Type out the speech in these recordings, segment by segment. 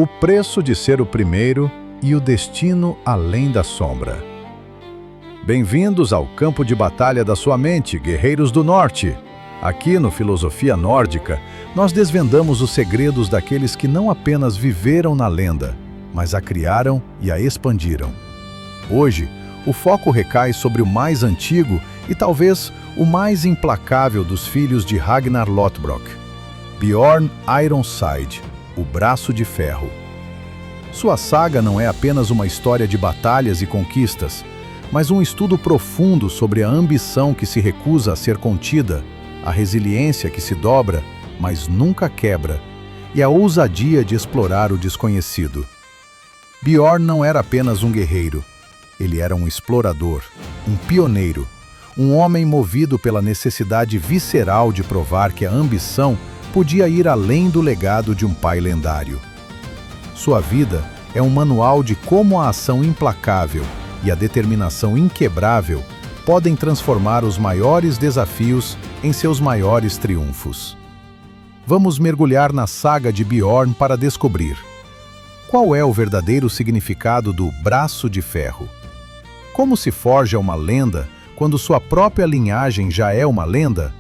O preço de ser o primeiro e o destino além da sombra. Bem-vindos ao campo de batalha da sua mente, guerreiros do norte. Aqui no Filosofia Nórdica, nós desvendamos os segredos daqueles que não apenas viveram na lenda, mas a criaram e a expandiram. Hoje, o foco recai sobre o mais antigo e talvez o mais implacável dos filhos de Ragnar Lothbrok, Bjorn Ironside, o Braço de Ferro. Sua saga não é apenas uma história de batalhas e conquistas, mas um estudo profundo sobre a ambição que se recusa a ser contida, a resiliência que se dobra, mas nunca quebra, e a ousadia de explorar o desconhecido. Bjorn não era apenas um guerreiro, ele era um explorador, um pioneiro, um homem movido pela necessidade visceral de provar que a ambição podia ir além do legado de um pai lendário. Sua vida é um manual de como a ação implacável e a determinação inquebrável podem transformar os maiores desafios em seus maiores triunfos. Vamos mergulhar na saga de Bjorn para descobrir qual é o verdadeiro significado do Braço de Ferro. Como se forja uma lenda quando sua própria linhagem já é uma lenda?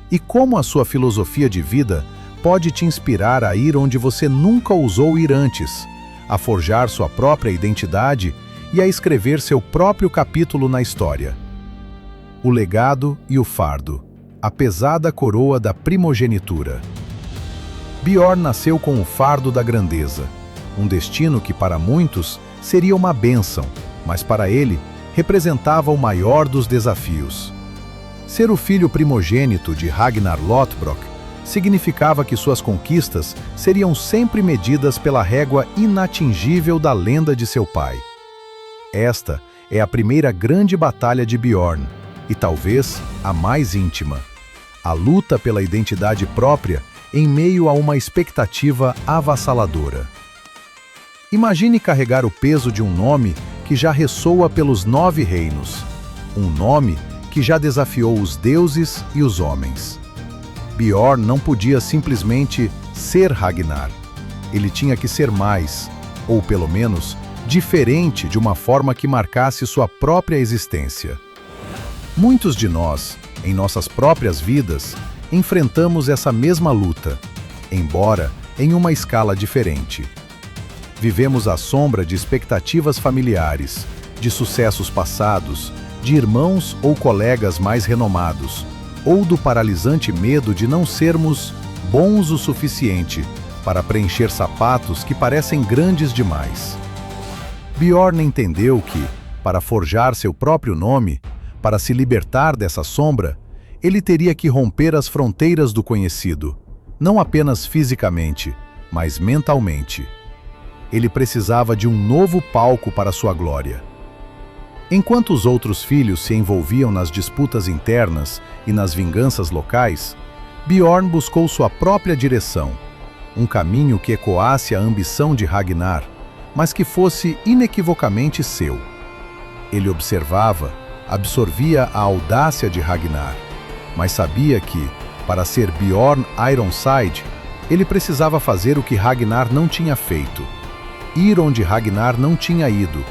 E como a sua filosofia de vida pode te inspirar a ir onde você nunca ousou ir antes, a forjar sua própria identidade e a escrever seu próprio capítulo na história. O legado e o fardo, a pesada coroa da primogenitura. Bjorn nasceu com o fardo da grandeza, um destino que para muitos seria uma bênção, mas para ele representava o maior dos desafios. Ser o filho primogênito de Ragnar Lothbrok significava que suas conquistas seriam sempre medidas pela régua inatingível da lenda de seu pai. Esta é a primeira grande batalha de Bjorn, e talvez a mais íntima. A luta pela identidade própria em meio a uma expectativa avassaladora. Imagine carregar o peso de um nome que já ressoa pelos 9 reinos. Um nome que já desafiou os deuses e os homens. Bjorn não podia simplesmente ser Ragnar. Ele tinha que ser mais, ou pelo menos, diferente de uma forma que marcasse sua própria existência. Muitos de nós, em nossas próprias vidas, enfrentamos essa mesma luta, embora em uma escala diferente. Vivemos à sombra de expectativas familiares, de sucessos passados, de irmãos ou colegas mais renomados, ou do paralisante medo de não sermos bons o suficiente para preencher sapatos que parecem grandes demais. Bjorn entendeu que, para forjar seu próprio nome, para se libertar dessa sombra, ele teria que romper as fronteiras do conhecido, não apenas fisicamente, mas mentalmente. Ele precisava de um novo palco para sua glória. Enquanto os outros filhos se envolviam nas disputas internas e nas vinganças locais, Bjorn buscou sua própria direção, um caminho que ecoasse a ambição de Ragnar, mas que fosse inequivocamente seu. Ele observava, absorvia a audácia de Ragnar, mas sabia que, para ser Bjorn Ironside, ele precisava fazer o que Ragnar não tinha feito, ir onde Ragnar não tinha ido,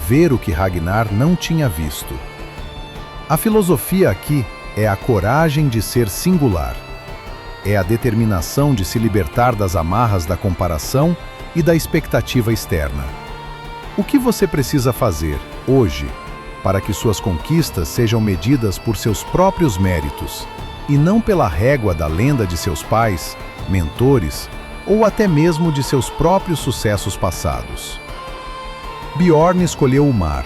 ver o que Ragnar não tinha visto. A filosofia aqui é a coragem de ser singular. É a determinação de se libertar das amarras da comparação e da expectativa externa. O que você precisa fazer, hoje, para que suas conquistas sejam medidas por seus próprios méritos, e não pela régua da lenda de seus pais, mentores, ou até mesmo de seus próprios sucessos passados? Bjorn escolheu o mar,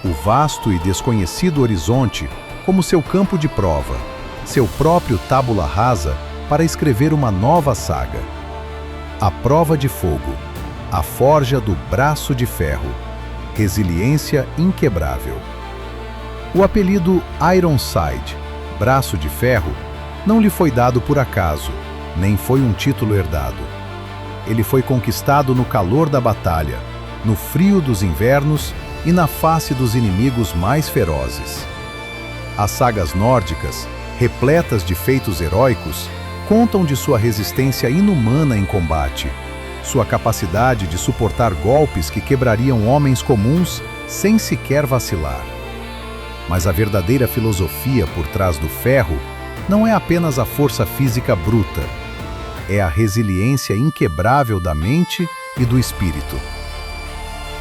o vasto e desconhecido horizonte, como seu campo de prova, seu próprio tábula rasa para escrever uma nova saga. A prova de fogo, a forja do Braço de Ferro, resiliência inquebrável. O apelido Ironside, Braço de Ferro, não lhe foi dado por acaso, nem foi um título herdado. Ele foi conquistado no calor da batalha, no frio dos invernos e na face dos inimigos mais ferozes. As sagas nórdicas, repletas de feitos heróicos, contam de sua resistência inumana em combate, sua capacidade de suportar golpes que quebrariam homens comuns sem sequer vacilar. Mas a verdadeira filosofia por trás do ferro não é apenas a força física bruta, é a resiliência inquebrável da mente e do espírito.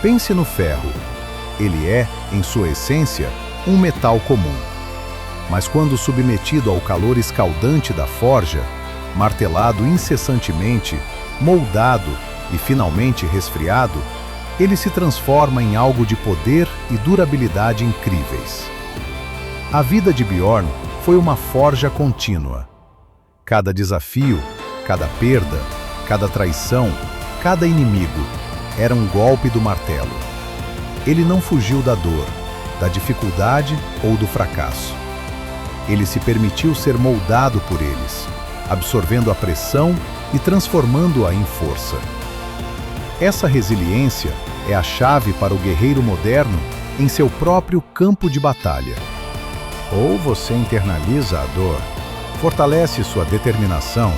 Pense no ferro. Ele é, em sua essência, um metal comum. Mas quando submetido ao calor escaldante da forja, martelado incessantemente, moldado e finalmente resfriado, ele se transforma em algo de poder e durabilidade incríveis. A vida de Bjorn foi uma forja contínua. Cada desafio, cada perda, cada traição, cada inimigo era um golpe do martelo. Ele não fugiu da dor, da dificuldade ou do fracasso. Ele se permitiu ser moldado por eles, absorvendo a pressão e transformando-a em força. Essa resiliência é a chave para o guerreiro moderno em seu próprio campo de batalha. Ou você internaliza a dor, fortalece sua determinação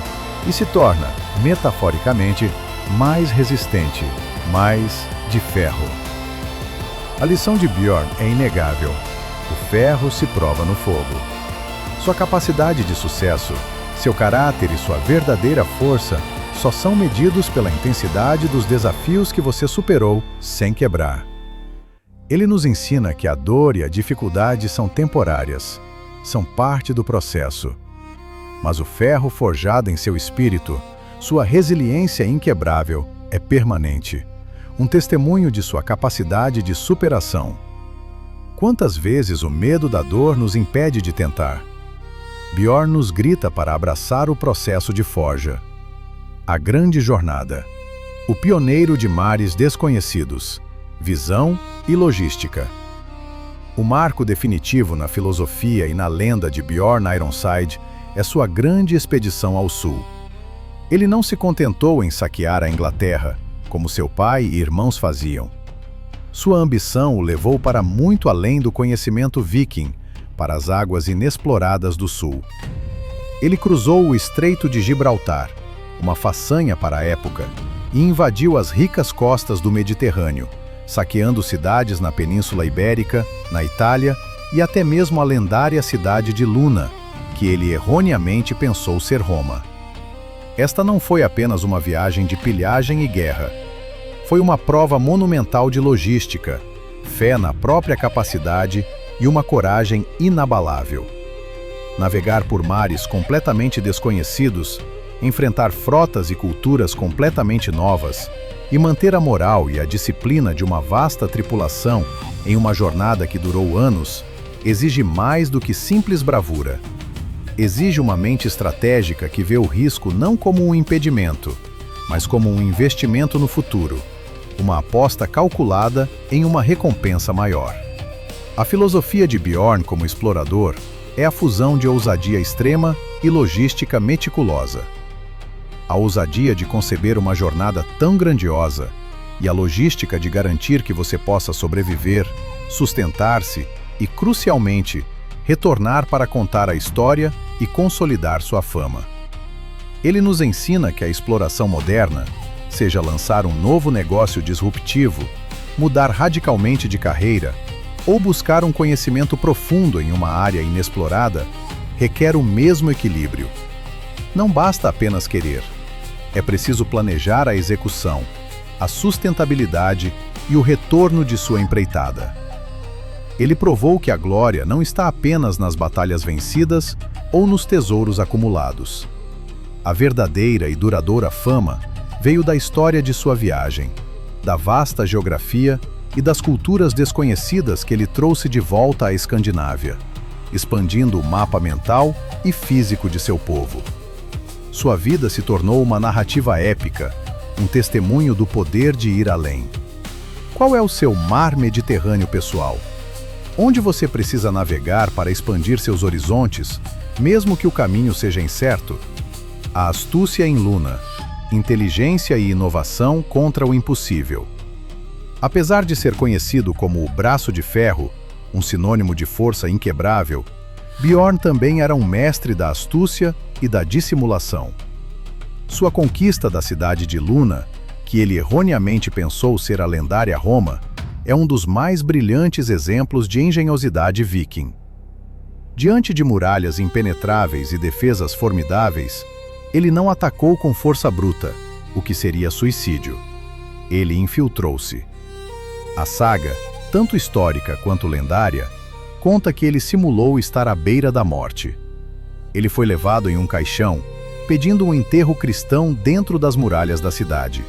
e se torna, metaforicamente, mais resistente, mais de ferro. A lição de Bjorn é inegável. O ferro se prova no fogo. Sua capacidade de sucesso, seu caráter e sua verdadeira força só são medidos pela intensidade dos desafios que você superou sem quebrar. Ele nos ensina que a dor e a dificuldade são temporárias, são parte do processo. Mas o ferro forjado em seu espírito, sua resiliência inquebrável, é permanente, um testemunho de sua capacidade de superação. Quantas vezes o medo da dor nos impede de tentar? Bjorn nos grita para abraçar o processo de forja. A grande jornada. O pioneiro de mares desconhecidos. Visão e logística. O marco definitivo na filosofia e na lenda de Bjorn Ironside é sua grande expedição ao sul. Ele não se contentou em saquear a Inglaterra, como seu pai e irmãos faziam. Sua ambição o levou para muito além do conhecimento viking, para as águas inexploradas do sul. Ele cruzou o Estreito de Gibraltar, uma façanha para a época, e invadiu as ricas costas do Mediterrâneo, saqueando cidades na Península Ibérica, na Itália e até mesmo a lendária cidade de Luna, que ele erroneamente pensou ser Roma. Esta não foi apenas uma viagem de pilhagem e guerra. Foi uma prova monumental de logística, fé na própria capacidade e uma coragem inabalável. Navegar por mares completamente desconhecidos, enfrentar frotas e culturas completamente novas e manter a moral e a disciplina de uma vasta tripulação em uma jornada que durou anos, exige mais do que simples bravura. Exige uma mente estratégica que vê o risco não como um impedimento, mas como um investimento no futuro, uma aposta calculada em uma recompensa maior. A filosofia de Bjorn como explorador é a fusão de ousadia extrema e logística meticulosa. A ousadia de conceber uma jornada tão grandiosa e a logística de garantir que você possa sobreviver, sustentar-se e, crucialmente, retornar para contar a história e consolidar sua fama. Ele nos ensina que a exploração moderna, seja lançar um novo negócio disruptivo, mudar radicalmente de carreira ou buscar um conhecimento profundo em uma área inexplorada, requer o mesmo equilíbrio. Não basta apenas querer. É preciso planejar a execução, a sustentabilidade e o retorno de sua empreitada. Ele provou que a glória não está apenas nas batalhas vencidas ou nos tesouros acumulados. A verdadeira e duradoura fama veio da história de sua viagem, da vasta geografia e das culturas desconhecidas que ele trouxe de volta à Escandinávia, expandindo o mapa mental e físico de seu povo. Sua vida se tornou uma narrativa épica, um testemunho do poder de ir além. Qual é o seu mar Mediterrâneo pessoal? Onde você precisa navegar para expandir seus horizontes, mesmo que o caminho seja incerto? A astúcia em Luna, inteligência e inovação contra o impossível. Apesar de ser conhecido como o braço de ferro, um sinônimo de força inquebrável, Bjorn também era um mestre da astúcia e da dissimulação. Sua conquista da cidade de Luna, que ele erroneamente pensou ser a lendária Roma, é um dos mais brilhantes exemplos de engenhosidade viking. Diante de muralhas impenetráveis e defesas formidáveis, ele não atacou com força bruta, o que seria suicídio. Ele infiltrou-se. A saga, tanto histórica quanto lendária, conta que ele simulou estar à beira da morte. Ele foi levado em um caixão, pedindo um enterro cristão dentro das muralhas da cidade.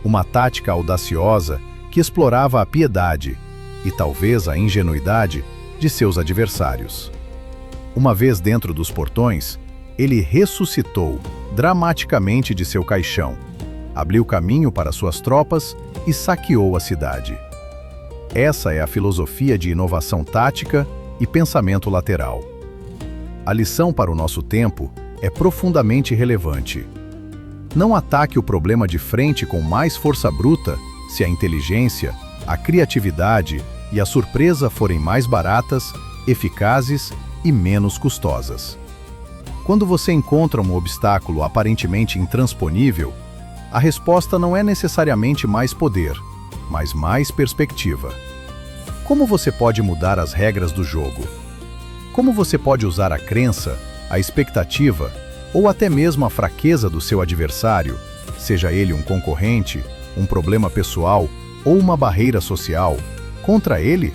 Uma tática audaciosa que explorava a piedade e talvez a ingenuidade de seus adversários. Uma vez dentro dos portões, ele ressuscitou dramaticamente de seu caixão, abriu caminho para suas tropas e saqueou a cidade. Essa é a filosofia de inovação tática e pensamento lateral. A lição para o nosso tempo é profundamente relevante. Não ataque o problema de frente com mais força bruta se a inteligência, a criatividade e a surpresa forem mais baratas, eficazes e menos custosas. Quando você encontra um obstáculo aparentemente intransponível, a resposta não é necessariamente mais poder, mas mais perspectiva. Como você pode mudar as regras do jogo? Como você pode usar a crença, a expectativa ou até mesmo a fraqueza do seu adversário, seja ele um concorrente, um problema pessoal ou uma barreira social, contra ele?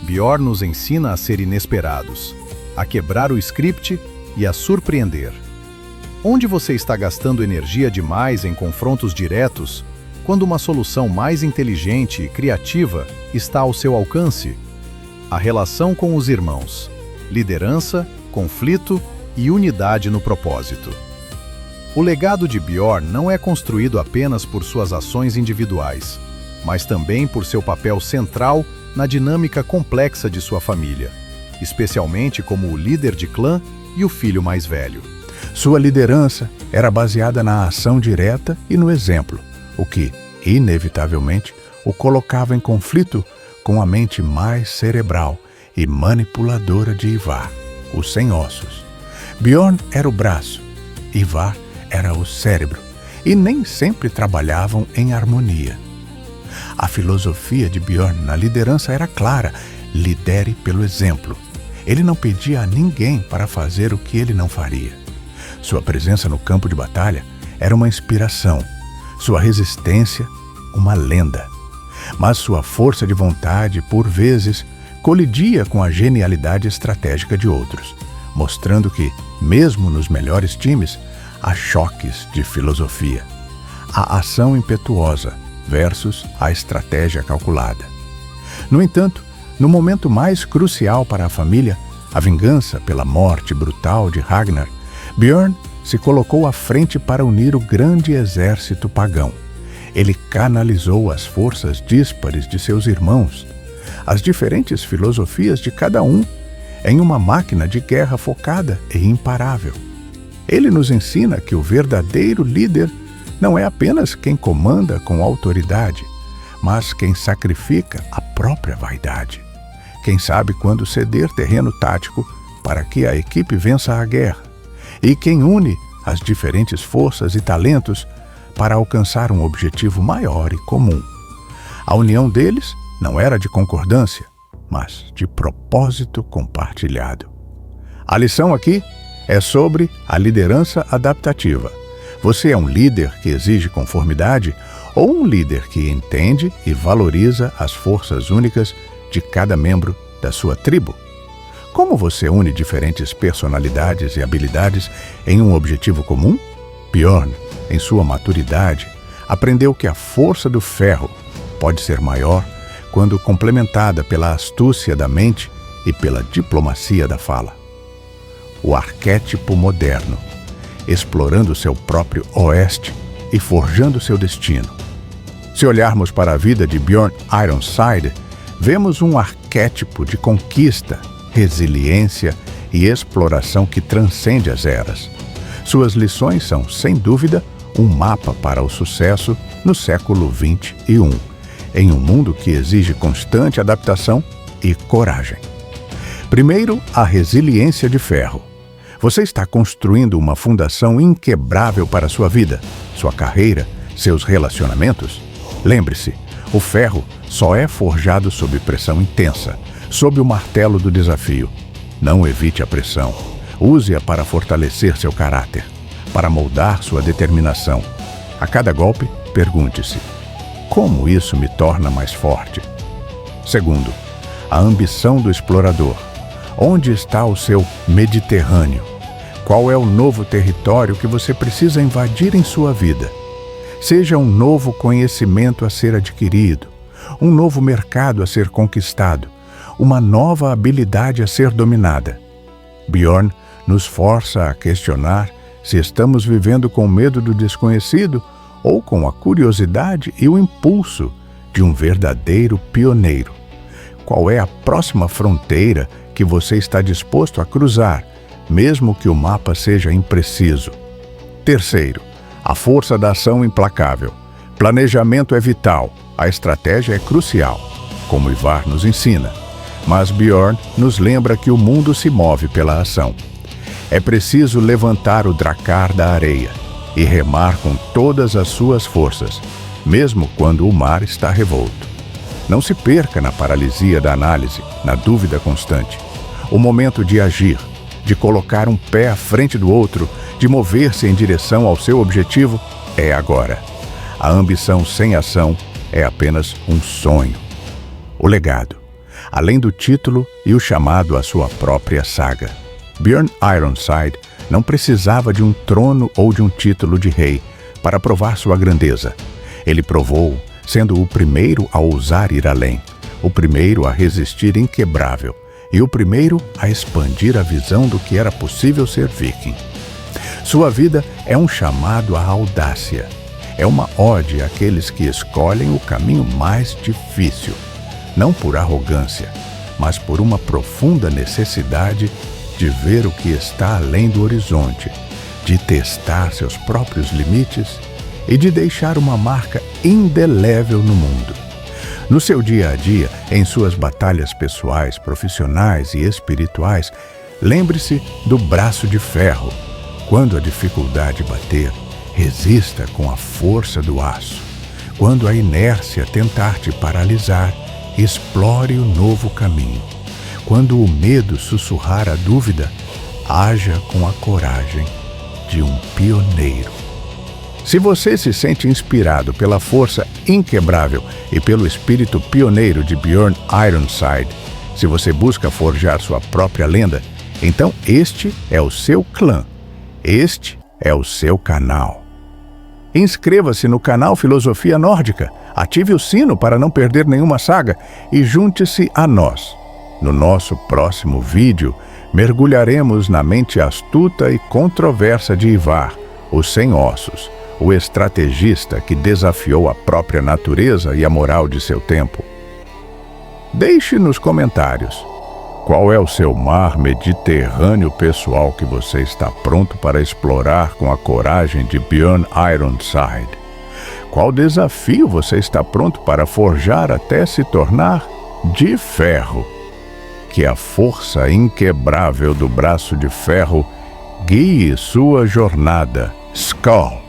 Bjorn nos ensina a ser inesperados, a quebrar o script e a surpreender. Onde você está gastando energia demais em confrontos diretos, quando uma solução mais inteligente e criativa está ao seu alcance? A relação com os irmãos, liderança, conflito e unidade no propósito. O legado de Bjorn não é construído apenas por suas ações individuais, mas também por seu papel central na dinâmica complexa de sua família, especialmente como o líder de clã e o filho mais velho. Sua liderança era baseada na ação direta e no exemplo, o que, inevitavelmente, o colocava em conflito com a mente mais cerebral e manipuladora de Ivar, o sem ossos. Bjorn era o braço, Ivar era o cérebro, e nem sempre trabalhavam em harmonia. A filosofia de Bjorn na liderança era clara: lidere pelo exemplo. Ele não pedia a ninguém para fazer o que ele não faria. Sua presença no campo de batalha era uma inspiração, sua resistência, uma lenda. Mas sua força de vontade, por vezes, colidia com a genialidade estratégica de outros, mostrando que, mesmo nos melhores times, há choques de filosofia. A ação impetuosa versus a estratégia calculada. No entanto, no momento mais crucial para a família, a vingança pela morte brutal de Ragnar, Bjorn se colocou à frente para unir o grande exército pagão. Ele canalizou as forças díspares de seus irmãos, as diferentes filosofias de cada um, em uma máquina de guerra focada e imparável. Ele nos ensina que o verdadeiro líder não é apenas quem comanda com autoridade, mas quem sacrifica a própria vaidade. Quem sabe quando ceder terreno tático para que a equipe vença a guerra. E quem une as diferentes forças e talentos para alcançar um objetivo maior e comum. A união deles não era de concordância, mas de propósito compartilhado. A lição aqui é sobre a liderança adaptativa. Você é um líder que exige conformidade ou um líder que entende e valoriza as forças únicas de cada membro da sua tribo? Como você une diferentes personalidades e habilidades em um objetivo comum? Bjorn, em sua maturidade, aprendeu que a força do ferro pode ser maior quando complementada pela astúcia da mente e pela diplomacia da fala. O arquétipo moderno, explorando seu próprio oeste e forjando seu destino. Se olharmos para a vida de Bjorn Ironside, vemos um arquétipo de conquista, resiliência e exploração que transcende as eras. Suas lições são, sem dúvida, um mapa para o sucesso no século XXI, em um mundo que exige constante adaptação e coragem. Primeiro, a resiliência de ferro. Você está construindo uma fundação inquebrável para sua vida, sua carreira, Seus relacionamentos? Lembre-se, o ferro só é forjado sob pressão intensa, sob o martelo do desafio. Não evite a pressão. Use-a para fortalecer seu caráter, para moldar sua determinação. A cada golpe, pergunte-se: como isso me torna mais forte? Segundo, a ambição do explorador. Onde está o seu Mediterrâneo? Qual é o novo território que você precisa invadir em sua vida? Seja um novo conhecimento a ser adquirido, um novo mercado a ser conquistado, uma nova habilidade a ser dominada. Bjorn nos força a questionar se estamos vivendo com medo do desconhecido ou com a curiosidade e o impulso de um verdadeiro pioneiro. Qual é a próxima fronteira que você está disposto a cruzar, mesmo que o mapa seja impreciso? Terceiro, a força da ação implacável. Planejamento é vital, a estratégia é crucial, como Ivar nos ensina. Mas Bjorn nos lembra que o mundo se move pela ação. É preciso levantar o dracar da areia e remar com todas as suas forças, mesmo quando o mar está revolto. Não se perca na paralisia da análise, na dúvida constante. O momento de agir, de colocar um pé à frente do outro, de mover-se em direção ao seu objetivo, é agora. A ambição sem ação é apenas um sonho. O legado, além do título e o chamado à sua própria saga. Bjorn Ironside não precisava de um trono ou de um título de rei para provar sua grandeza. Ele provou, sendo o primeiro a ousar ir além, o primeiro a resistir inquebrável e o primeiro a expandir a visão do que era possível ser viking. Sua vida é um chamado à audácia. É uma ode àqueles que escolhem o caminho mais difícil, não por arrogância, mas por uma profunda necessidade de ver o que está além do horizonte, de testar seus próprios limites e de deixar uma marca indelével no mundo. No seu dia a dia, em suas batalhas pessoais, profissionais e espirituais, lembre-se do braço de ferro. Quando a dificuldade bater, resista com a força do aço. Quando a inércia tentar te paralisar, explore o novo caminho. Quando o medo sussurrar a dúvida, haja com a coragem de um pioneiro. Se você se sente inspirado pela força inquebrável e pelo espírito pioneiro de Bjorn Ironside, se você busca forjar sua própria lenda, então este é o seu clã. Este é o seu canal. Inscreva-se no canal Filosofia Nórdica, ative o sino para não perder nenhuma saga e junte-se a nós. No nosso próximo vídeo, mergulharemos na mente astuta e controversa de Ivar, o Sem Ossos, o estrategista que desafiou a própria natureza e a moral de seu tempo. Deixe nos comentários qual é o seu mar Mediterrâneo pessoal que você está pronto para explorar com a coragem de Bjorn Ironside. Qual desafio você está pronto para forjar até se tornar de ferro? Que a força inquebrável do braço de ferro guie sua jornada. Skål!